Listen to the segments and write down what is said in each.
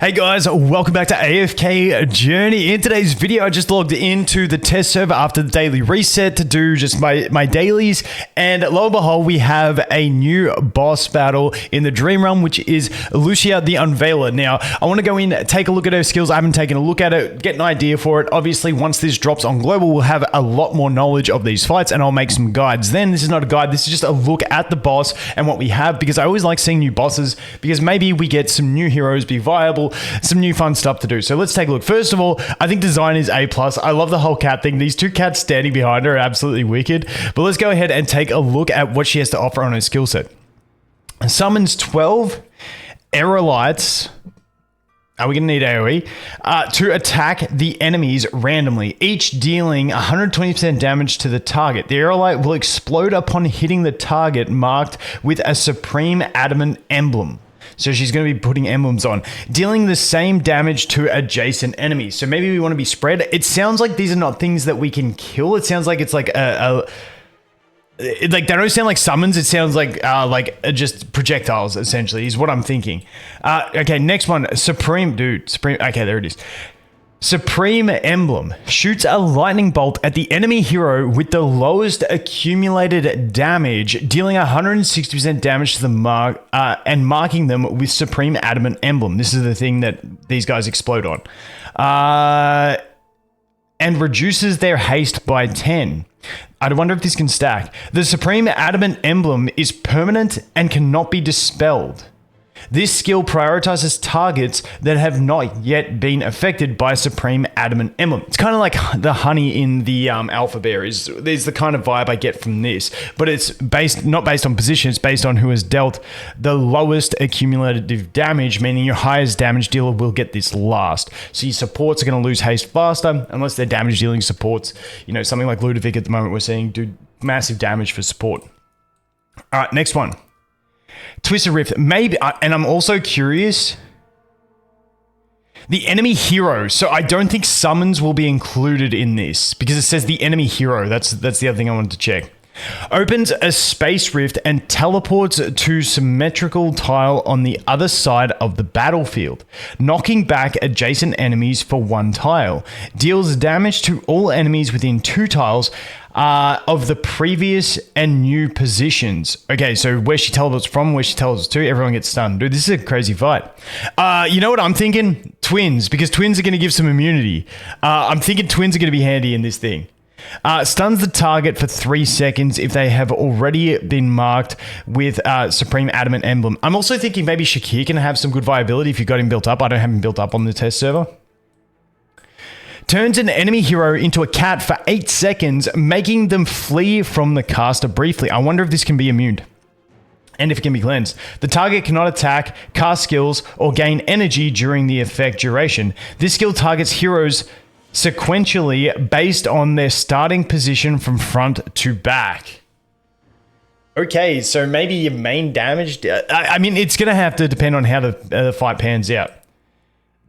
Hey guys, welcome back to AFK Journey. In today's video, I just logged into the test server after the daily reset to do just my dailies, and lo and behold, we have a new boss battle in the Dream Realm, which is Illucia the Unveiler. Now, I want to go in, take a look at her skills. I haven't taken a look at it, get an idea for it. Obviously, once this drops on Global, we'll have a lot more knowledge of these fights, and I'll make some guides. Then, this is not a guide, this is just a look at the boss and what we have, because I always like seeing new bosses, because maybe we get some new heroes be viable, some new fun stuff to do. So let's take a look. First of all, I think design is A+. I love the whole cat thing. These two cats standing behind her are absolutely wicked. But let's go ahead and take a look at what she has to offer on her skill set. Summons 12 aerolites. Are we going to need AoE? To attack the enemies randomly, each dealing 120% damage to the target. The aerolite will explode upon hitting the target marked with a supreme adamant emblem. So she's going to be putting emblems on, dealing the same damage to adjacent enemies. So maybe we want to be spread. It sounds like these are not things that we can kill. It sounds like it's like like they don't sound like summons. It sounds like just projectiles, essentially, is what I'm thinking. Okay, next one. Supreme. Okay, there it is. Supreme Emblem shoots a lightning bolt at the enemy hero with the lowest accumulated damage, dealing 160% damage to the mark and marking them with Supreme Adamant Emblem. This is the thing that these guys explode on. And reduces their haste by 10. I wonder if this can stack. The Supreme Adamant Emblem is permanent and cannot be dispelled. This skill prioritizes targets that have not yet been affected by Supreme Adamant Emblem. It's kind of like the honey in the Alpha Bear is the kind of vibe I get from this, but it's not based on position, it's based on who has dealt the lowest accumulative damage, meaning your highest damage dealer will get this last. So your supports are going to lose haste faster, unless they're damage dealing supports. You know, something like Ludovic at the moment we're seeing do massive damage for support. All right, next one. Twisted Rift, maybe, and I'm also curious, the enemy hero. So I don't think summons will be included in this because it says the enemy hero. That's the other thing I wanted to check. Opens a space rift and teleports to symmetrical tile on the other side of the battlefield, knocking back adjacent enemies for one tile. Deals damage to all enemies within 2 tiles of the previous and new positions. Okay, so where she teleports from, where she teleports to, everyone gets stunned. Dude, this is a crazy fight. You know what I'm thinking? Twins, because twins are going to give some immunity. I'm thinking twins are going to be handy in this thing. Stuns the target for 3 seconds if they have already been marked with Supreme Adamant Emblem. I'm also thinking maybe Shakir can have some good viability if you got him built up. I don't have him built up on the test server. Turns an enemy hero into a cat for 8 seconds, making them flee from the caster briefly. I wonder if this can be immune. And if it can be cleansed. The target cannot attack, cast skills, or gain energy during the effect duration. This skill targets heroes sequentially based on their starting position from front to back. Okay, so maybe your main damage... I mean, it's going to have to depend on how the fight pans out.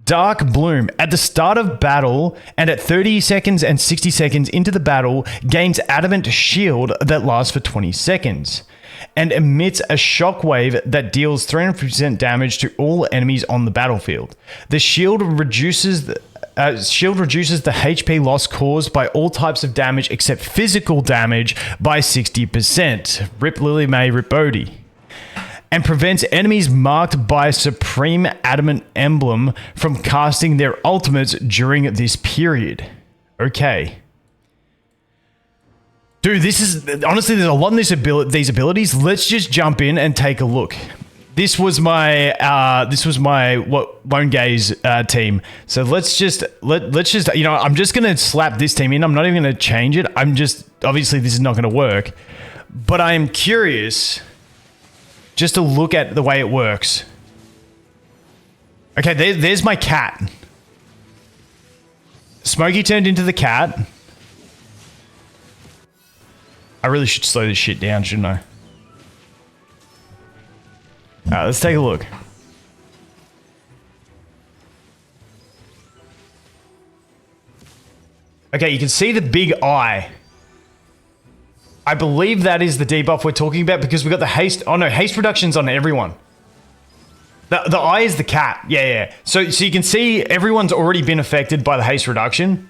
Dark Bloom. At the start of battle and at 30 seconds and 60 seconds into the battle, gains Adamant Shield that lasts for 20 seconds and emits a shockwave that deals 300% damage to all enemies on the battlefield. The shield reduces the HP loss caused by all types of damage except physical damage by 60%. Rip Lily May, Rip Bodhi. And prevents enemies marked by Supreme Adamant Emblem from casting their ultimates during this period. Okay. Dude, this is... Honestly, there's a lot in these abilities. Let's just jump in and take a look. This was my Lone Gaze team. So let's just you know, I'm just gonna slap this team in. I'm not even gonna change it. I'm just... Obviously, this is not gonna work. But I am curious... just to look at the way it works. Okay, there's my cat. Smokey turned into the cat. I really should slow this shit down, shouldn't I? Alright, let's take a look. Okay, you can see the big eye. I believe that is the debuff we're talking about because we got the haste. Oh no, haste reductions on everyone. The eye is the cat. Yeah. So you can see everyone's already been affected by the haste reduction.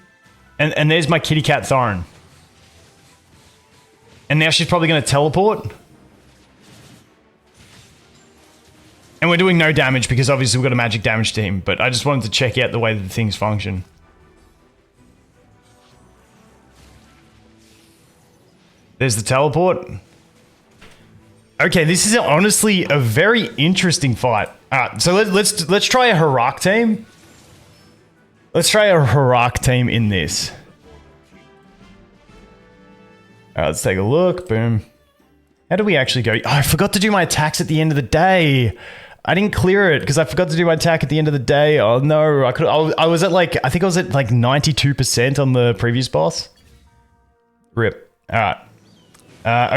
And there's my kitty cat Thorin. And now she's probably going to teleport. And we're doing no damage because obviously we've got a magic damage team. But I just wanted to check out the way that the things function. There's the teleport. Okay, this is honestly a very interesting fight. So let's try a Harak team. Let's try a Harak team in this. Let's take a look. Boom. How do we actually go? Oh, I forgot to do my attacks at the end of the day. I didn't clear it because I forgot to do my attack at the end of the day. Oh no, I was at like, I think I was at like 92% on the previous boss. Rip. All right.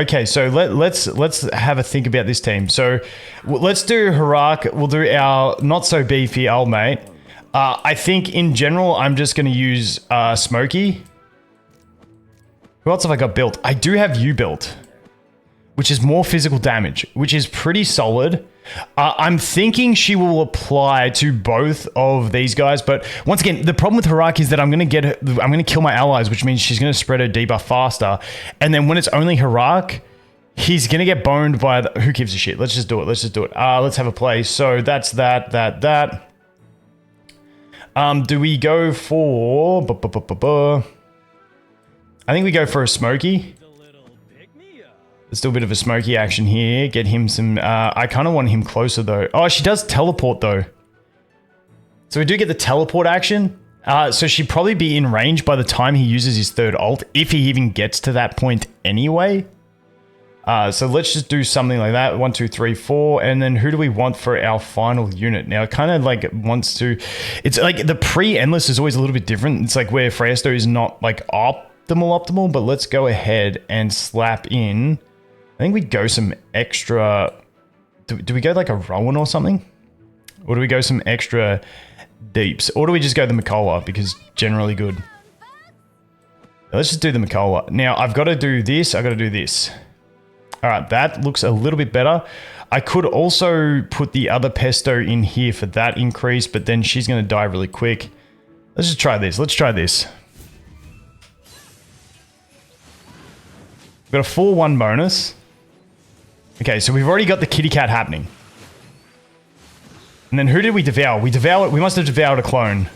Okay, so let's have a think about this team. So let's do Harak. We'll do our not so beefy old mate. I think in general, I'm just going to use Smokey. Who else have I got built? I do have you built, which is more physical damage, which is pretty solid. I'm thinking she will apply to both of these guys, but once again, the problem with Harak is that I'm going to kill my allies, which means she's going to spread her debuff faster. And then when it's only Harak, he's going to get boned by who gives a shit? Let's just do it. Let's have a play. So that's that. Do we go for... I think we go for a Smokey. Let's do a bit of a Smokey action here. Get him some... I kind of want him closer, though. Oh, she does teleport, though. So we do get the teleport action. So she'd probably be in range by the time he uses his third ult, if he even gets to that point anyway. So let's just do something like that. 1, 2, 3, 4. And then who do we want for our final unit? Now, it kind of like wants to... It's like the pre-endless is always a little bit different. It's like where Freyasto is not like optimal, but let's go ahead and slap in... I think we'd go some extra... Do we go like a Rowan or something? Or do we go some extra deeps? Or do we just go the Mikola? Because generally good. Let's just do the Mikola. Now, I've got to do this. I've got to do this. Alright, that looks a little bit better. I could also put the other Pesto in here for that increase, but then she's going to die really quick. Let's just try this. Let's try this. We've got a 4-1 bonus. Okay, so we've already got the kitty cat happening. And then who did we devour? We must have devoured a clone.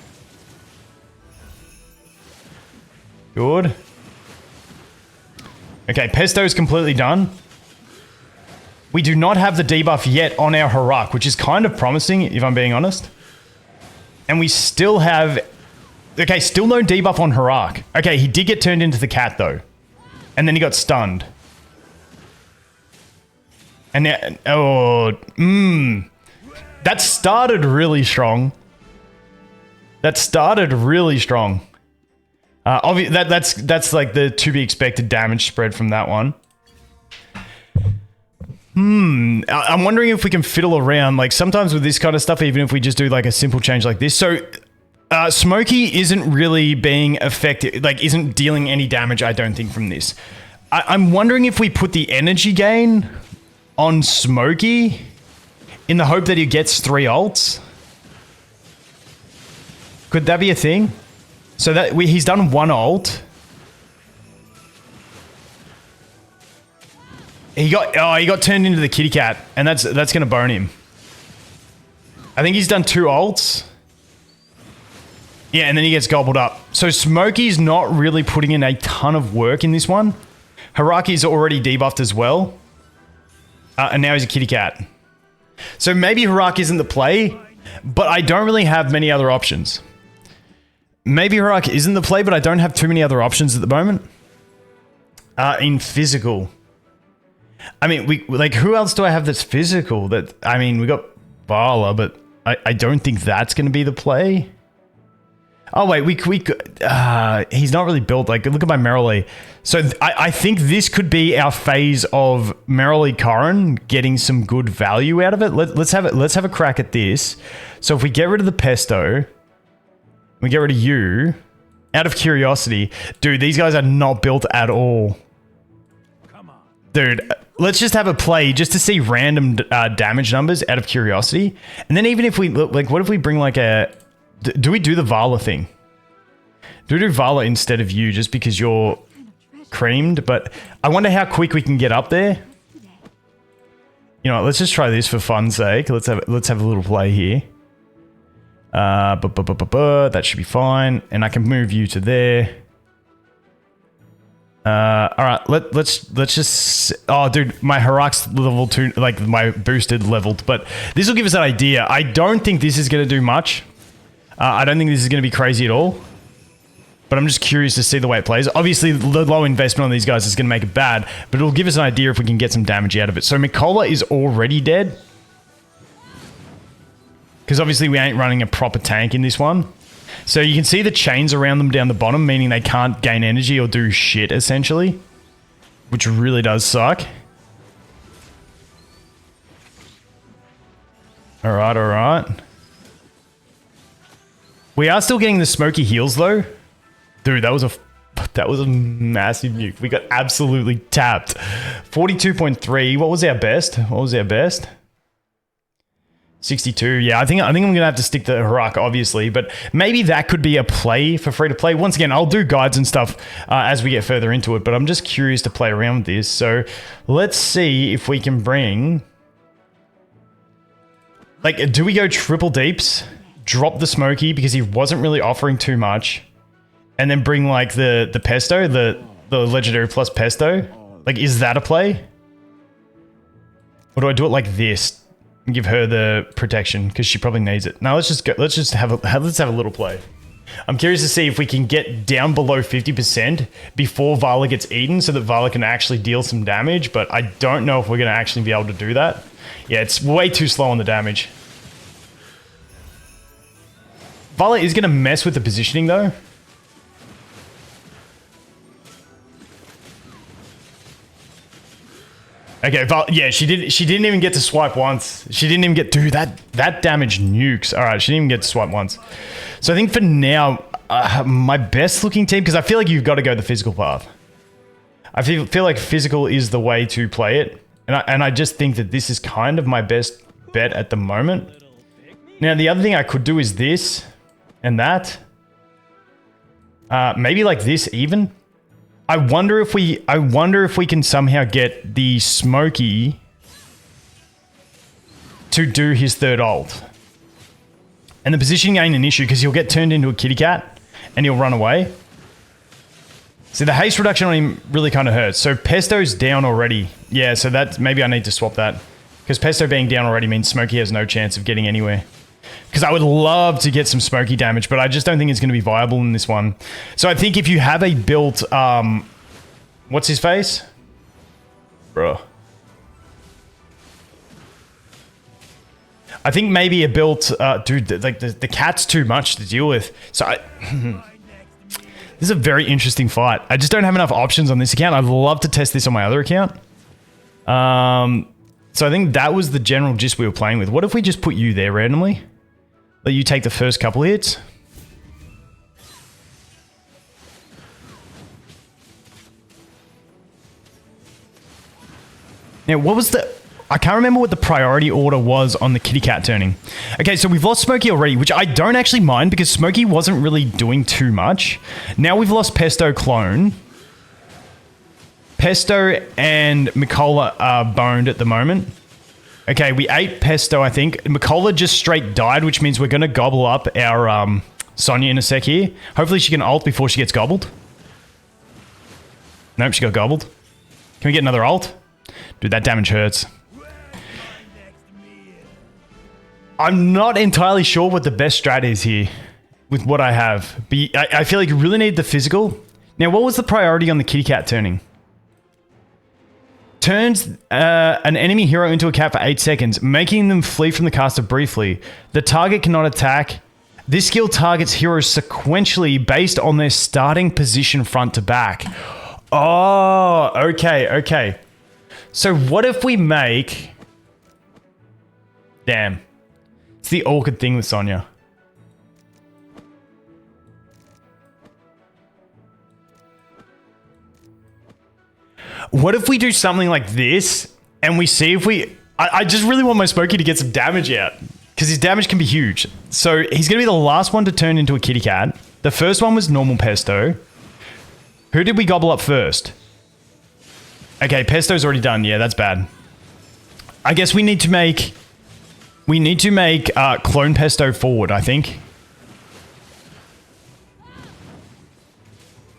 Good. Okay, Pesto is completely done. We do not have the debuff yet on our Harak, which is kind of promising, if I'm being honest. And we still have... Okay, still no debuff on Harak. Okay, he did get turned into the cat, though. And then he got stunned. And now, that started really strong. That's like the to be expected damage spread from that one. I'm wondering if we can fiddle around. Like sometimes with this kind of stuff, even if we just do like a simple change like this. So Smokey isn't really being effective, like isn't dealing any damage, I don't think, from this. I'm wondering if we put the energy gain on Smokey in the hope that he gets 3 ults. Could that be a thing? So that he's done 1 ult. He got turned into the kitty cat, and that's gonna burn him. I think he's done 2 ults. Yeah, and then he gets gobbled up. So Smokey's not really putting in a ton of work in this one. Haraki's already debuffed as well. And now he's a kitty cat. So maybe Harak isn't the play, but I don't really have many other options. Maybe Harak isn't the play, but I don't have too many other options at the moment. In physical. I mean, who else do I have that's physical? We got Bala, but I don't think that's going to be the play. Oh wait, we could, he's not really built. Like, look at my Merrily. So I think this could be our phase of Merrily Corrin getting some good value out of it. Let's have a crack at this. So if we get rid of the Pesto, we get rid of you. Out of curiosity, dude, these guys are not built at all. Dude, let's just have a play just to see random damage numbers out of curiosity. And then even if we, like, what if we bring like a... Do we do the Vala thing? Do we do Vala instead of you just because you're creamed? But I wonder how quick we can get up there. You know, let's just try this for fun's sake. Let's have a little play here. That should be fine. And I can move you to there. All right, let's just... Oh, dude, my Harak's level 2, like my boosted leveled, but this will give us an idea. I don't think this is going to do much. I don't think this is going to be crazy at all. But I'm just curious to see the way it plays. Obviously, the low investment on these guys is going to make it bad, but it'll give us an idea if we can get some damage out of it. So Mikola is already dead. Because obviously we ain't running a proper tank in this one. So you can see the chains around them down the bottom, meaning they can't gain energy or do shit, essentially. Which really does suck. Alright, alright. We are still getting the smoky heals, though. Dude, that was a massive nuke. We got absolutely tapped. 42.3. What was our best? 62. Yeah, I think I'm gonna have to stick to Harak, obviously, but maybe that could be a play for free to play. Once again, I'll do guides and stuff as we get further into it, but I'm just curious to play around with this. So let's see if we can bring... Like, do we go triple deeps? Drop the smoky because he wasn't really offering too much, and then bring like the pesto, the legendary plus pesto. Like, is that a play? Or do I do it like this and give her the protection because she probably needs it? No, let's just go. Let's have a little play. I'm curious to see if we can get down below 50% before Vala gets eaten, so that Vala can actually deal some damage. But I don't know if we're going to actually be able to do that. Yeah, it's way too slow on the damage. Vala is going to mess with the positioning, though. Okay, yeah, she didn't even get to swipe once. She didn't even get... Dude, that damage nukes. All right, she didn't even get to swipe once. So I think for now, my best looking team... Because I feel like you've got to go the physical path. I feel like physical is the way to play it. And I just think that this is kind of my best bet at the moment. Now, the other thing I could do is this... And that. Maybe like this even. I wonder if we can somehow get the Smoky to do his third ult. And the positioning ain't an issue because he'll get turned into a kitty cat and he'll run away. See, the haste reduction on him really kind of hurts. So Pesto's down already. Yeah, so that maybe I need to swap that. Because Pesto being down already means Smoky has no chance of getting anywhere. Because I would love to get some smoky damage, but I just don't think it's going to be viable in this one. So I think if you have a built... what's his face? Bro. I think maybe a built... dude, like the cat's too much to deal with. So this is a very interesting fight. I just don't have enough options on this account. I'd love to test this on my other account. So I think that was the general gist we were playing with. What if we just put you there randomly? Let you take the first couple hits. Now, what was the... I can't remember what the priority order was on the kitty cat turning. Okay, so we've lost Smokey already, which I don't actually mind because Smokey wasn't really doing too much. Now we've lost Pesto Clone. Pesto and Mikola are boned at the moment. Okay, we ate Pesto, I think. Mikola just straight died, which means we're going to gobble up our Sonya in a sec here. Hopefully she can ult before she gets gobbled. Nope, she got gobbled. Can we get another ult? Dude, that damage hurts. I'm not entirely sure what the best strat is here with what I have. But I feel like you really need the physical. Now, what was the priority on the kitty cat turning? Turns an enemy hero into a cat for 8 seconds, making them flee from the caster briefly. The target cannot attack. This skill targets heroes sequentially based on their starting position front to back. Oh, okay, okay. So what if we make... Damn. It's the awkward thing with Sonya. What if we do something like this and we see if we... I just really want my Smokey to get some damage out because his damage can be huge. So he's going to be the last one to turn into a kitty cat. The first one was normal Pesto. Who did we gobble up first? Okay, Pesto's already done. Yeah, that's bad. I guess we need to make... Clone Pesto forward, I think.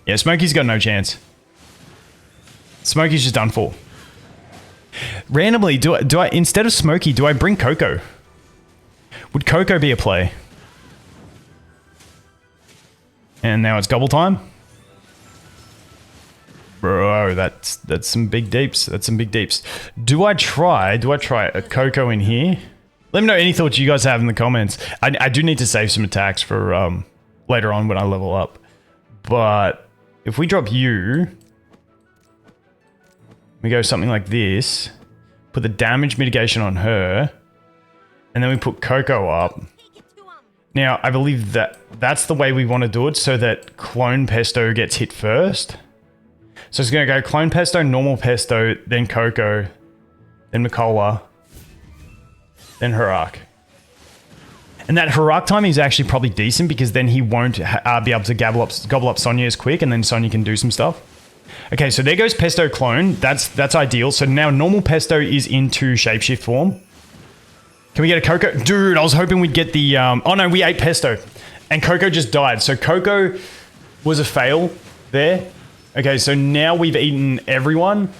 Yeah, Smokey's got no chance. Smokey's just done for. Randomly, do I instead of Smokey, do I bring Coco? Would Coco be a play? And now it's gobble time. Bro, that's some big deeps. That's some big deeps. Do I try a Coco in here? Let me know any thoughts you guys have in the comments. I do need to save some attacks for later on when I level up. But if we drop you, we go something like this, put the damage mitigation on her, and then we put Coco up. Now, I believe that's the way we want to do it so that Clone Pesto gets hit first. So it's going to go Clone Pesto, normal Pesto, then Coco, then Mikola, then Harak. And that Harak time is actually probably decent because then he won't be able to gobble up Sonya as quick, and then Sonya can do some stuff. Okay, so there goes Pesto Clone. That's ideal. So now normal Pesto is into shapeshift form. Can we get a Coco? Dude, I was hoping we'd get the... oh no, we ate Pesto. And Coco just died. So Coco was a fail there. Okay, so now we've eaten everyone.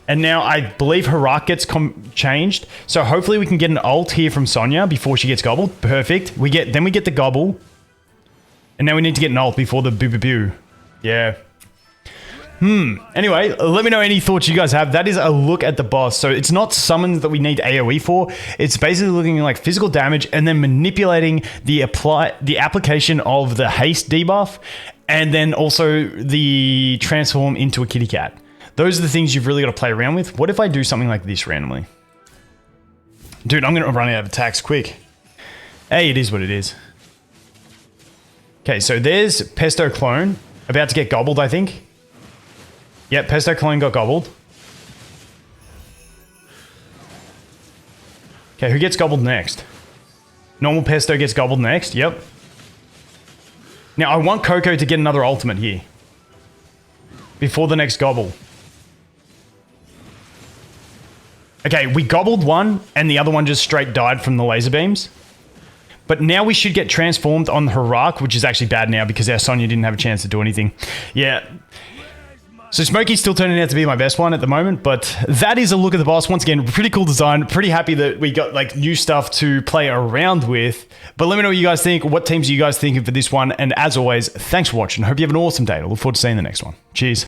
And now I believe Harak gets changed. So hopefully we can get an ult here from Sonya before she gets gobbled. Perfect. Then we get the gobble. And now we need to get an ult before the boo-boo-boo. Yeah. Anyway, let me know any thoughts you guys have. That is a look at the boss. So it's not summons that we need AoE for. It's basically looking like physical damage and then manipulating the application of the haste debuff and then also the transform into a kitty cat. Those are the things you've really got to play around with. What if I do something like this randomly? Dude, I'm going to run out of attacks quick. Hey, it is what it is. Okay, so there's Pesto Clone. About to get gobbled, I think. Yep, Pesto Clone got gobbled. Okay, who gets gobbled next? Normal Pesto gets gobbled next, yep. Now, I want Coco to get another ultimate here. Before the next gobble. Okay, we gobbled one, and the other one just straight died from the laser beams. But now we should get transformed on Harak, which is actually bad now because our Sonya didn't have a chance to do anything. Yeah. So Smokey's still turning out to be my best one at the moment, but that is a look at the boss. Once again, pretty cool design. Pretty happy that we got like new stuff to play around with. But let me know what you guys think. What teams are you guys thinking for this one? And as always, thanks for watching. Hope you have an awesome day. I look forward to seeing the next one. Cheers.